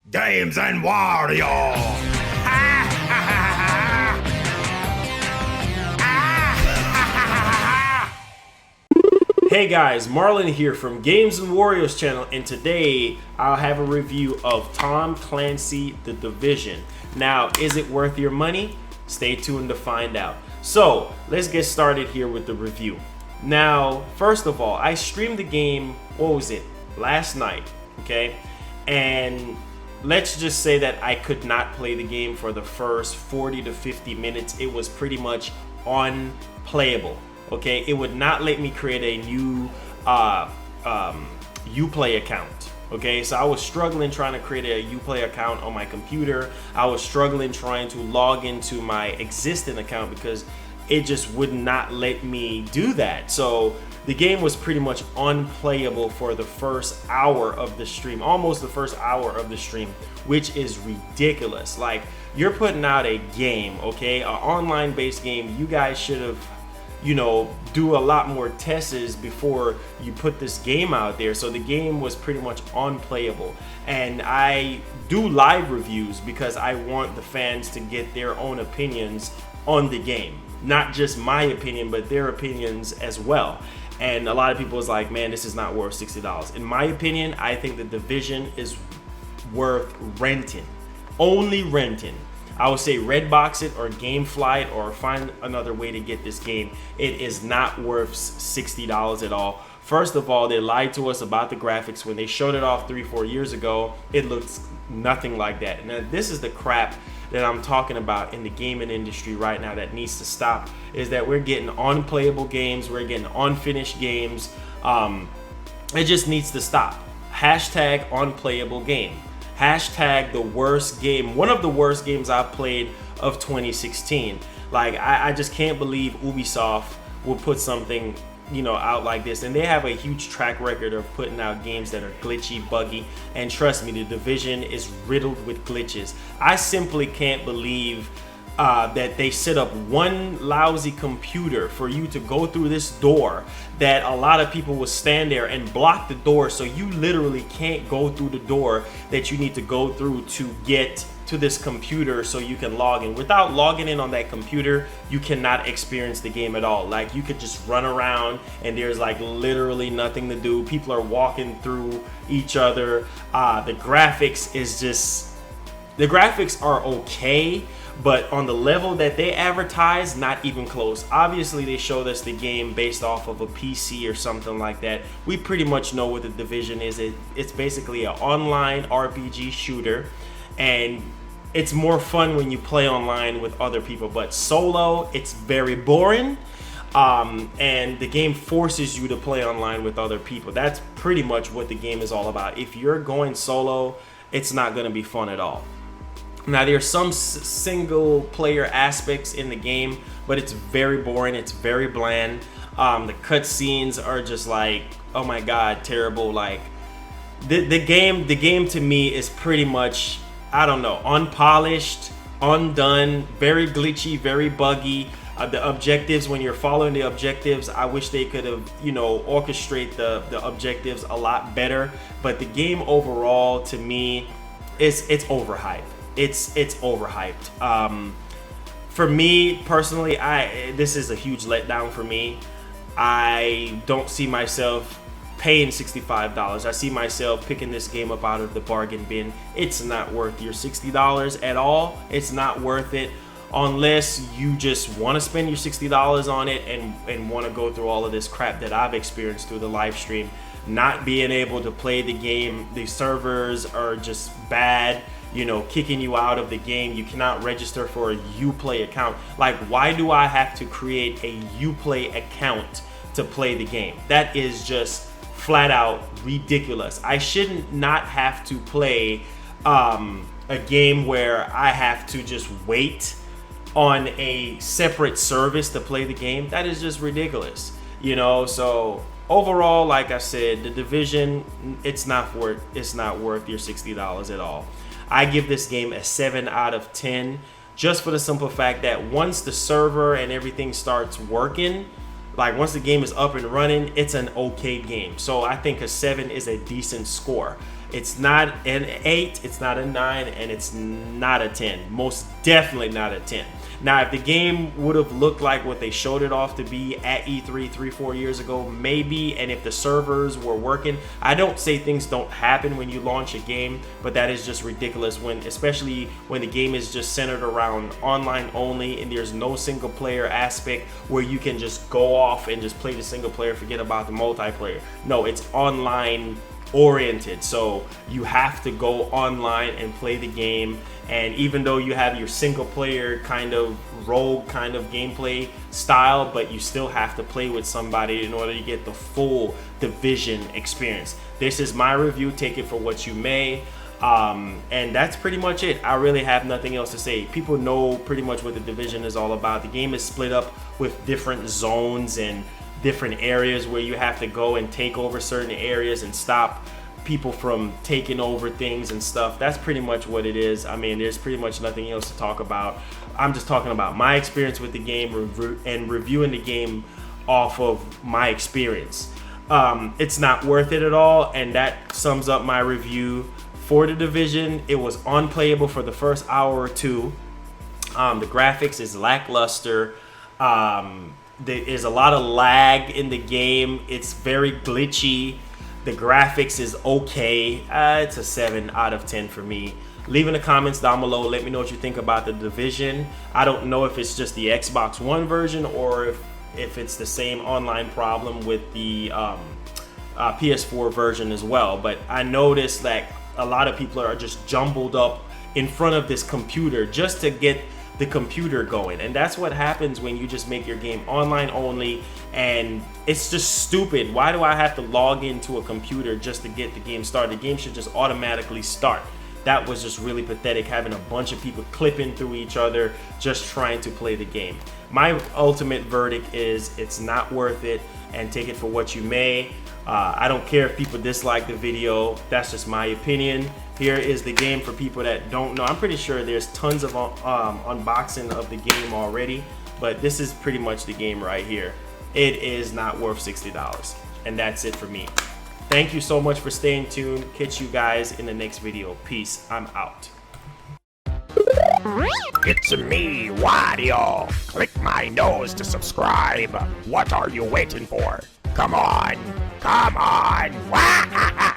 Games and Wario. Hey guys, Marlon here from Games and Warriors channel, and today I'll have a review of Tom Clancy The Division. Now, is it worth your money? Stay tuned to find out. So, let's get started here with the review. Now, first of all, I streamed the game, last night, okay? And let's just say that I could not play the game for the first 40 to 50 minutes. It was pretty much unplayable. Okay, it would not let me create a new Uplay account. Okay, so I was struggling trying to create a Uplay account on my computer. I was struggling trying to log into my existing account because it just would not let me do that. So the game was pretty much unplayable for the first hour of the stream, almost the first hour of the stream, which is ridiculous. Like, you're putting out a game, okay, an online based game. You guys should have, do a lot more tests before you put this game out there. So the game was pretty much unplayable, and I do live reviews because I want the fans to get their own opinions on the game, not just my opinion but their opinions as well. And a lot of people was like, man, this is not worth $60. In my opinion, I think the Division is worth renting, only renting. I would say Redbox it or GameFly it or find another way to get this game. It is not worth $60 at all. First of all, they lied to us about the graphics. When they showed it off 3-4 years ago, it looks nothing like that. Now, this is the crap that I'm talking about in the gaming industry right now that needs to stop, is that we're getting unplayable games, we're getting unfinished games. It just needs to stop. Hashtag unplayable game. Hashtag the worst game, one of the worst games I've played of 2016. Like, I just can't believe Ubisoft will put something, out like this. And they have a huge track record of putting out games that are glitchy, buggy. And trust me, the Division is riddled with glitches. I simply can't believe that they set up one lousy computer for you to go through this door, that a lot of people will stand there and block the door, so you literally can't go through the door that you need to go through to get to this computer so you can log in. Without logging in on that computer, you cannot experience the game at all. Like, you could just run around and there's like literally nothing to do. People are walking through each other. The graphics are okay, but on the level that they advertise, not even close. Obviously, they showed us the game based off of a PC or something like that. We pretty much know what the Division is. It's basically an online RPG shooter, and it's more fun when you play online with other people. But solo, it's very boring, and the game forces you to play online with other people. That's pretty much what the game is all about. If you're going solo, it's not going to be fun at all. Now, there's some single player aspects in the game, but it's very boring. It's very bland. The cutscenes are just like, oh my god, terrible. Like, the game to me is pretty much, I don't know, unpolished, undone, very glitchy, very buggy. The objectives, when you're following the objectives, I wish they could have, orchestrate the objectives a lot better. But the game overall, to me, it's overhyped. It's overhyped. For me personally, this is a huge letdown for me. I don't see myself paying $65. I see myself picking this game up out of the bargain bin. It's not worth your $60 at all. It's not worth it unless you just want to spend your $60 on it and want to go through all of this crap that I've experienced through the live stream. Not being able to play the game, the servers are just bad. Kicking you out of the game. You cannot register for a Uplay account. Like, why do I have to create a Uplay account to play the game? That is just flat out ridiculous. I shouldn't not have to play a game where I have to just wait on a separate service to play the game. That is just ridiculous. So overall, like I said, the Division, it's not worth your $60 at all. I give this game a 7 out of 10, just for the simple fact that once the server and everything starts working, like once the game is up and running, it's an okay game. So I think a 7 is a decent score. It's not an 8, it's not a 9, and it's not a 10. Most definitely not a 10. Now, if the game would have looked like what they showed it off to be at E3 3-4 years ago, maybe, and if the servers were working, I don't say things don't happen when you launch a game, but that is just ridiculous especially when the game is just centered around online only and there's no single player aspect where you can just go off and just play the single player, forget about the multiplayer. No, it's online oriented, so you have to go online and play the game. And even though you have your single player kind of rogue kind of gameplay style, but you still have to play with somebody in order to get the full Division experience. This is my review, take it for what you may. And that's pretty much it. I really have nothing else to say. People know pretty much what the Division is all about. The game is split up with different zones and different areas where you have to go and take over certain areas and stop people from taking over things and stuff. That's pretty much what it is. I mean, there's pretty much nothing else to talk about. I'm just talking about my experience with the game and reviewing the game off of my experience. It's not worth it at all, and that sums up my review for the Division. It was unplayable for the first hour or two. The graphics is lackluster. There is a lot of lag in the game. It's very glitchy. The graphics is okay. It's a 7 out of 10 for me. Leave in the comments down below. Let me know what you think about the Division. I don't know if it's just the Xbox One version or if it's the same online problem with the PS4 version as well. But I noticed that a lot of people are just jumbled up in front of this computer just to get the computer going, and that's what happens when you just make your game online only, and it's just stupid. Why do I have to log into a computer just to get the game started? The game should just automatically start. That was just really pathetic, having a bunch of people clipping through each other just trying to play the game. My ultimate verdict is it's not worth it, and take it for what you may. I don't care if people dislike the video. That's just my opinion. Here is the game for people that don't know. I'm pretty sure there's tons of unboxing of the game already, but this is pretty much the game right here. It is not worth $60, and that's it for me. Thank you so much for staying tuned. Catch you guys in the next video. Peace. I'm out. It's me, Wario. Click my nose to subscribe. What are you waiting for? Come on. Come on.